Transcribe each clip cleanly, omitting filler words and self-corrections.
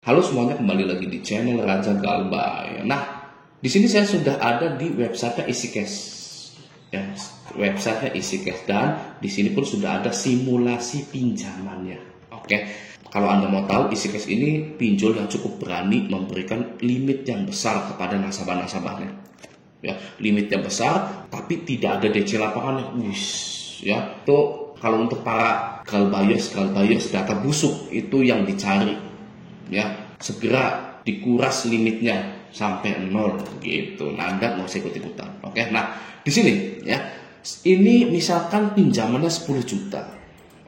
Halo semuanya, kembali lagi di channel Raja Galbay. Nah, di sini saya sudah ada di website EasyCash. Ya, website EasyCash, dan di sini pun sudah ada simulasi pinjamannya. Oke. Kalau Anda mau tahu, EasyCash ini pinjol yang cukup berani memberikan limit yang besar kepada nasabah-nasabahnya. Ya, limit yang besar tapi tidak ada DC lapangannya. Ya, itu kalau untuk para galbayers data busuk itu yang dicari. Ya, segera dikuras limitnya sampai 0 gitu. Nah, Anda nggak usah ikut-ikutan. Oke. Nah, di sini ya, ini misalkan pinjamannya 10 juta.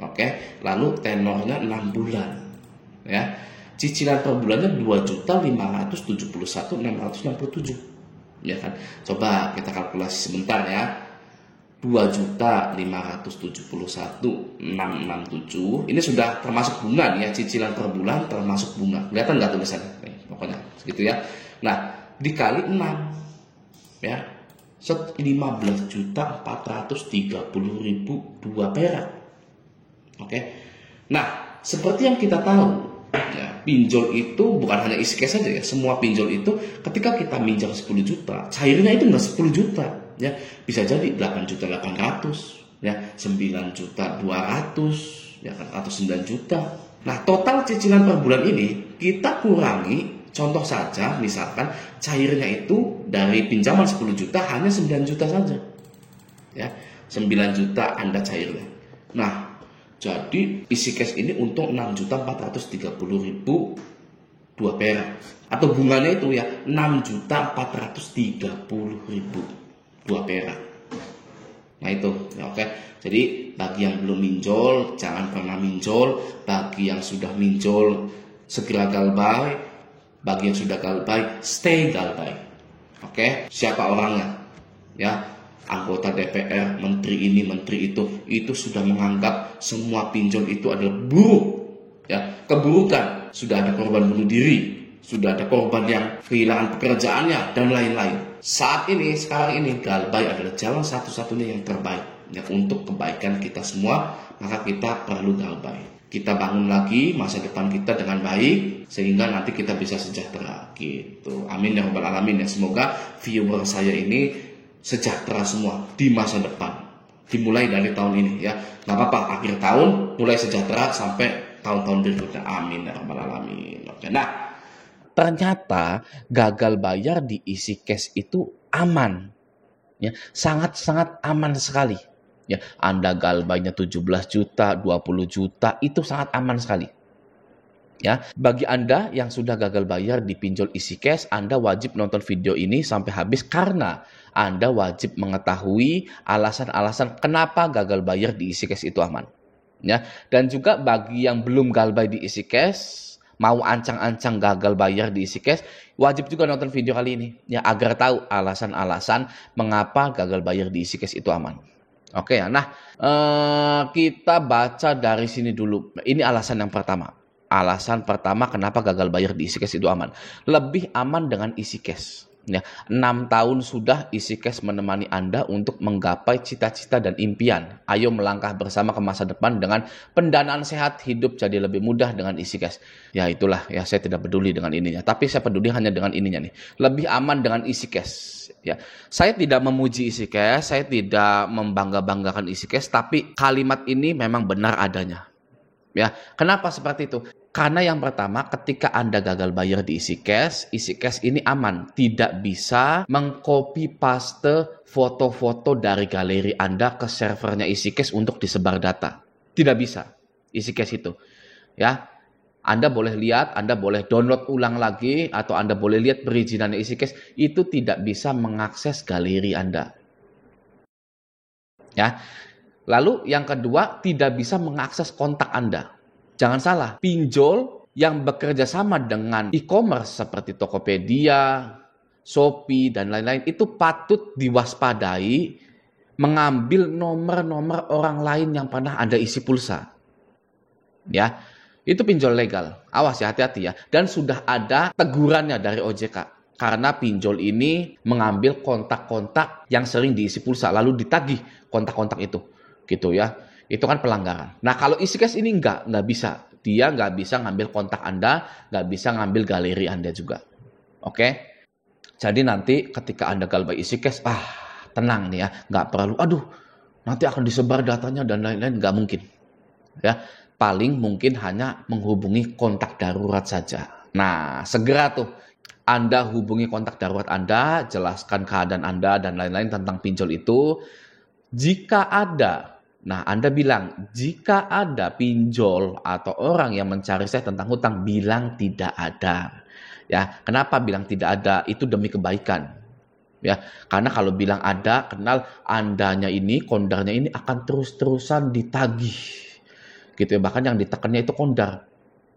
Oke, lalu tenornya 6 bulan. Ya. Cicilan per bulannya 2.571.667. Ya kan? Coba kita kalkulasi sebentar ya. 2.571.667 ini sudah termasuk bunga nih ya, cicilan per bulan termasuk bunga. Kelihatan nggak tulisannya? Pokoknya segitu ya. Nah, dikali 6 ya, 15.430.002 perak. Oke. Nah, seperti yang kita tahu ya, pinjol itu bukan hanya EasyCash saja ya, semua pinjol itu ketika kita minjam 10 juta, cairnya itu nggak 10 juta ya, bisa jadi 8.800.000 ya, 9.200.000 ya kan, atau 9 juta. Nah, total cicilan per bulan ini kita kurangi, contoh saja misalkan cairnya itu dari pinjaman 10 juta hanya 9 juta saja ya, 9 juta Anda cairnya. Nah, jadi EasyCash ini untung 6.430.002 perak, atau bunganya itu ya 6.430.002 perak. Nah itu ya, oke. Jadi bagi yang belum minjol, jangan pernah minjol. Bagi yang sudah minjol, segera galbay. Bagi yang sudah galbay, stay galbay. Oke. Siapa orangnya? Ya, anggota DPR, menteri ini, menteri itu sudah menganggap semua pinjol itu adalah buruk. Ya, keburukan. Sudah ada korban bunuh diri, sudah ada korban yang kehilangan pekerjaannya, dan lain-lain. Saat ini, sekarang ini, galbay adalah jalan satu-satunya yang terbaik ya, untuk kebaikan kita semua. Maka kita perlu galbay. Kita bangun lagi masa depan kita dengan baik, sehingga nanti kita bisa sejahtera gitu. Amin ya rabbal alamin ya. Semoga viewer saya ini sejahtera semua di masa depan, dimulai dari tahun ini ya. Nggak apa-apa, akhir tahun mulai sejahtera sampai tahun-tahun berikutnya. Amin ya rabbal alamin. Oke. Nah, ternyata gagal bayar di EasyCash itu aman ya, sangat-sangat aman sekali ya. Anda galbaynya 17 juta, 20 juta, itu sangat aman sekali ya. Bagi Anda yang sudah gagal bayar di pinjol EasyCash, Anda wajib nonton video ini sampai habis, karena Anda wajib mengetahui alasan-alasan kenapa gagal bayar di EasyCash itu aman ya. Dan juga bagi yang belum galbay di EasyCash, mau ancang-ancang gagal bayar di EasyCash, wajib juga nonton video kali ini ya, agar tahu alasan-alasan mengapa gagal bayar di EasyCash itu aman. Oke ya. Nah, kita baca dari sini dulu. Ini alasan yang pertama. Alasan pertama kenapa gagal bayar di EasyCash itu aman. Lebih aman dengan EasyCash. Ya, 6 tahun sudah EasyCash menemani Anda untuk menggapai cita-cita dan impian. Ayo melangkah bersama ke masa depan dengan pendanaan sehat, hidup jadi lebih mudah dengan EasyCash. Ya itulah ya, saya tidak peduli dengan ininya, tapi saya peduli hanya dengan ininya nih. Lebih aman dengan EasyCash. Ya, saya tidak memuji EasyCash, saya tidak membangga-banggakan EasyCash, tapi kalimat ini memang benar adanya. Ya, kenapa seperti itu? Karena yang pertama, ketika Anda gagal bayar di EasyCash ini aman. Tidak bisa mengcopy paste foto-foto dari galeri Anda ke servernya EasyCash untuk disebar data. Tidak bisa EasyCash itu. Ya, Anda boleh lihat, Anda boleh download ulang lagi, atau Anda boleh lihat perizinannya EasyCash, itu tidak bisa mengakses galeri Anda. Ya. Lalu yang kedua, tidak bisa mengakses kontak Anda. Jangan salah, pinjol yang bekerja sama dengan e-commerce seperti Tokopedia, Shopee, dan lain-lain itu patut diwaspadai mengambil nomor-nomor orang lain yang pernah Anda isi pulsa. Ya, itu pinjol legal. Awas ya, hati-hati ya. Dan sudah ada tegurannya dari OJK. Karena pinjol ini mengambil kontak-kontak yang sering diisi pulsa, lalu ditagih kontak-kontak itu. Gitu ya. Itu kan pelanggaran. Nah, kalau EasyCash ini enggak bisa Dia nggak bisa ngambil kontak Anda, nggak bisa ngambil galeri Anda juga. Oke? Jadi nanti ketika Anda galbay EasyCash, tenang nih ya, nggak perlu, aduh, nanti akan disebar datanya dan lain-lain, nggak mungkin. Ya, paling mungkin hanya menghubungi kontak darurat saja. Nah, segera tuh Anda hubungi kontak darurat Anda, jelaskan keadaan Anda dan lain-lain tentang pinjol itu. Jika ada, nah Anda bilang, jika ada pinjol atau orang yang mencari saya tentang hutang, bilang tidak ada. Ya, kenapa bilang tidak ada? Itu demi kebaikan. Ya, karena kalau bilang ada, kenal Andanya ini, kondarnya ini akan terus-terusan ditagih. Gitu ya, bahkan yang ditekannya itu kondar.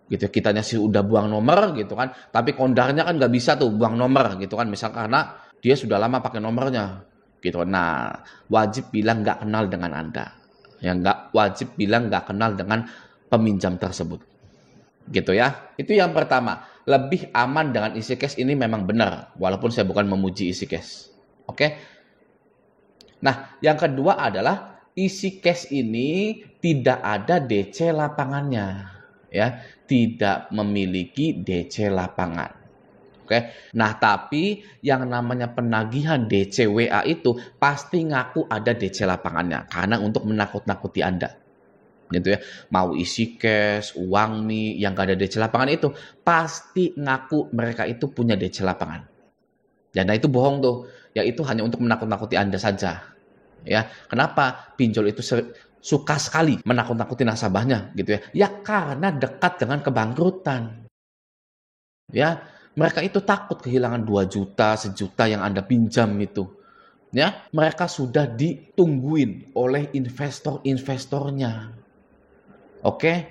Gitu ya, kitanya sih udah buang nomor gitu kan, tapi kondarnya kan nggak bisa tuh buang nomor gitu kan, misal karena dia sudah lama pakai nomornya. Gitu. Nah, wajib bilang nggak kenal dengan Anda. Ya, nggak wajib bilang nggak kenal dengan peminjam tersebut. Gitu ya. Itu yang pertama. Lebih aman dengan EasyCash ini memang benar, walaupun saya bukan memuji EasyCash. Oke. Nah, yang kedua adalah EasyCash ini tidak ada DC lapangannya, ya, tidak memiliki DC lapangan. Oke. Nah, tapi yang namanya penagihan DC WA itu pasti ngaku ada DC lapangannya karena untuk menakut-nakuti Anda. Gitu ya, mau EasyCash, UangMe yang gak ada DC lapangan itu pasti ngaku mereka itu punya DC lapangan. Dan nah itu bohong tuh, ya itu hanya untuk menakut-nakuti Anda saja. Ya, kenapa pinjol itu suka sekali menakut-nakuti nasabahnya gitu ya? Ya karena dekat dengan kebangkrutan. Ya, mereka itu takut kehilangan 2 juta, 1 juta yang Anda pinjam itu. Ya, mereka sudah ditungguin oleh investor-investornya. Oke,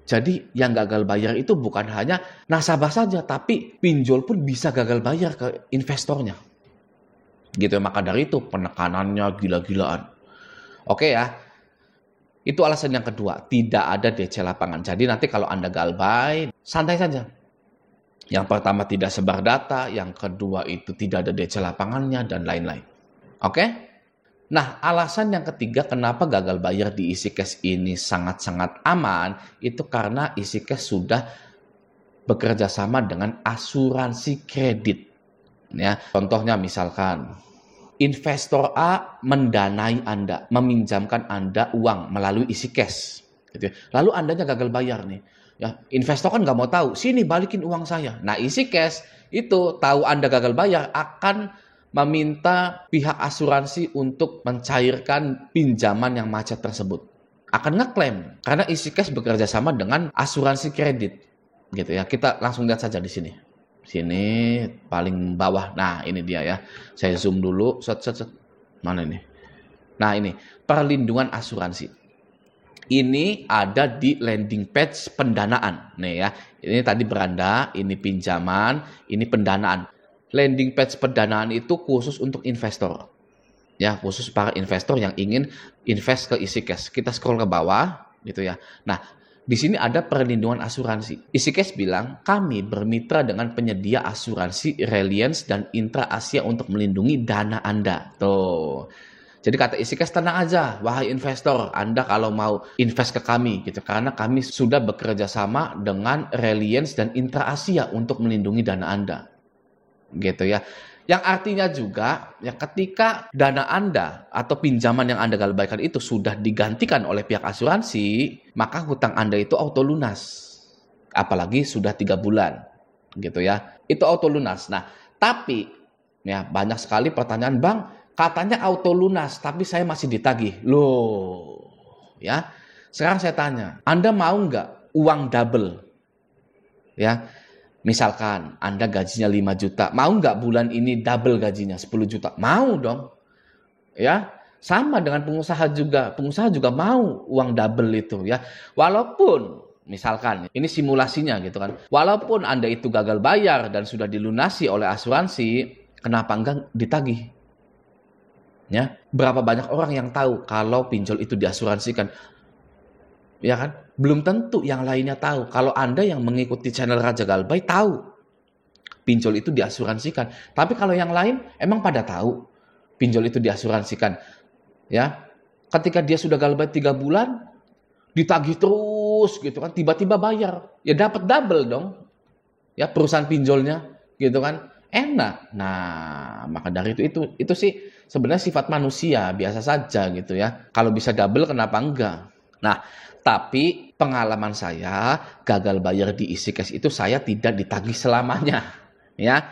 jadi yang gagal bayar itu bukan hanya nasabah saja, tapi pinjol pun bisa gagal bayar ke investornya. Gitu ya, maka dari itu penekanannya gila-gilaan. Oke ya, itu alasan yang kedua, tidak ada DC lapangan. Jadi nanti kalau Anda galbay, santai saja. Yang pertama tidak sebar data, yang kedua itu tidak ada DC lapangannya, dan lain-lain. Oke? Nah, alasan yang ketiga kenapa gagal bayar di EasyCash ini sangat-sangat aman, itu karena EasyCash sudah bekerja sama dengan asuransi kredit. Ya, contohnya misalkan, investor A mendanai Anda, meminjamkan Anda uang melalui EasyCash. Gitu. Lalu Andanya gagal bayar nih. Ya, investor kan nggak mau tahu, sini balikin uang saya. Nah, EasyCash itu tahu Anda gagal bayar akan meminta pihak asuransi untuk mencairkan pinjaman yang macet tersebut. Akan ngeklaim karena EasyCash bekerja sama dengan asuransi kredit. Gitu ya. Kita langsung lihat saja di sini. Sini paling bawah. Nah, ini dia ya. Saya zoom dulu. Mana ini? Nah, ini perlindungan asuransi. Ini ada di landing page pendanaan. Nih ya. Ini tadi beranda, ini pinjaman, ini pendanaan. Landing page pendanaan itu khusus untuk investor. Ya, khusus para investor yang ingin invest ke EasyCash. Kita scroll ke bawah gitu ya. Nah, di sini ada perlindungan asuransi. EasyCash bilang, kami bermitra dengan penyedia asuransi Reliance dan Intra Asia untuk melindungi dana Anda. Tuh. Jadi kata EasyCash, tenang aja, wahai investor, Anda kalau mau invest ke kami gitu, karena kami sudah bekerja sama dengan Reliance dan Intra Asia untuk melindungi dana Anda. Gitu ya. Yang artinya juga ya ketika dana Anda atau pinjaman yang Anda galbaikan itu sudah digantikan oleh pihak asuransi, maka hutang Anda itu auto lunas. Apalagi sudah 3 bulan. Gitu ya. Itu auto lunas. Nah, tapi ya banyak sekali pertanyaan, Bang, katanya auto lunas tapi saya masih ditagih. Loh, ya. Sekarang saya tanya, Anda mau nggak uang double? Ya. Misalkan Anda gajinya 5 juta, mau nggak bulan ini double gajinya 10 juta? Mau dong. Ya, sama dengan pengusaha juga. Pengusaha juga mau uang double itu ya. Walaupun misalkan ini simulasinya gitu kan. Walaupun Anda itu gagal bayar dan sudah dilunasi oleh asuransi, kenapa enggak ditagih? Ya, berapa banyak orang yang tahu kalau pinjol itu diasuransikan? Ya kan? Belum tentu yang lainnya tahu. Kalau Anda yang mengikuti channel Raja Galbay tahu pinjol itu diasuransikan. Tapi kalau yang lain emang pada tahu pinjol itu diasuransikan. Ya. Ketika dia sudah galbay 3 bulan, ditagih terus gitu kan, tiba-tiba bayar. Ya dapat double dong. Ya perusahaan pinjolnya gitu kan. Enak. Nah, maka dari itu sih sebenarnya sifat manusia, biasa saja gitu ya. Kalau bisa double kenapa enggak? Nah, tapi pengalaman saya gagal bayar di isi cash itu saya tidak ditagih selamanya. Ya,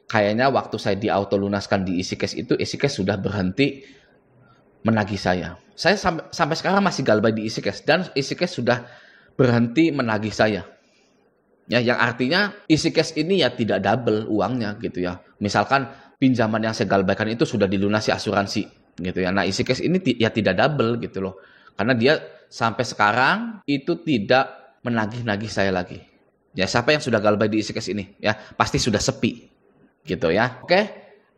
kayaknya waktu saya di auto lunaskan di isi cash itu, isi cash sudah berhenti menagih saya. Saya sampai sekarang masih galbay di isi cash dan isi cash sudah berhenti menagih saya. Ya, yang artinya isi cash ini ya tidak double uangnya gitu ya. Misalkan pinjaman yang saya galbaikan itu sudah dilunasi asuransi gitu ya. Nah, isi cash ini ya tidak double gitu loh. Karena dia sampai sekarang itu tidak menagih-nagih saya lagi. Ya, siapa yang sudah galbay di isi cash ini? Ya, pasti sudah sepi gitu ya. Oke.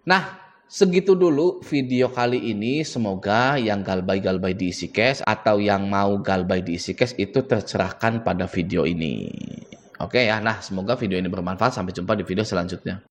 Nah, segitu dulu video kali ini. Semoga yang galbay-galbay di isi cash atau yang mau galbay di isi cash itu tercerahkan pada video ini. Oke ya, nah semoga video ini bermanfaat. Sampai jumpa di video selanjutnya.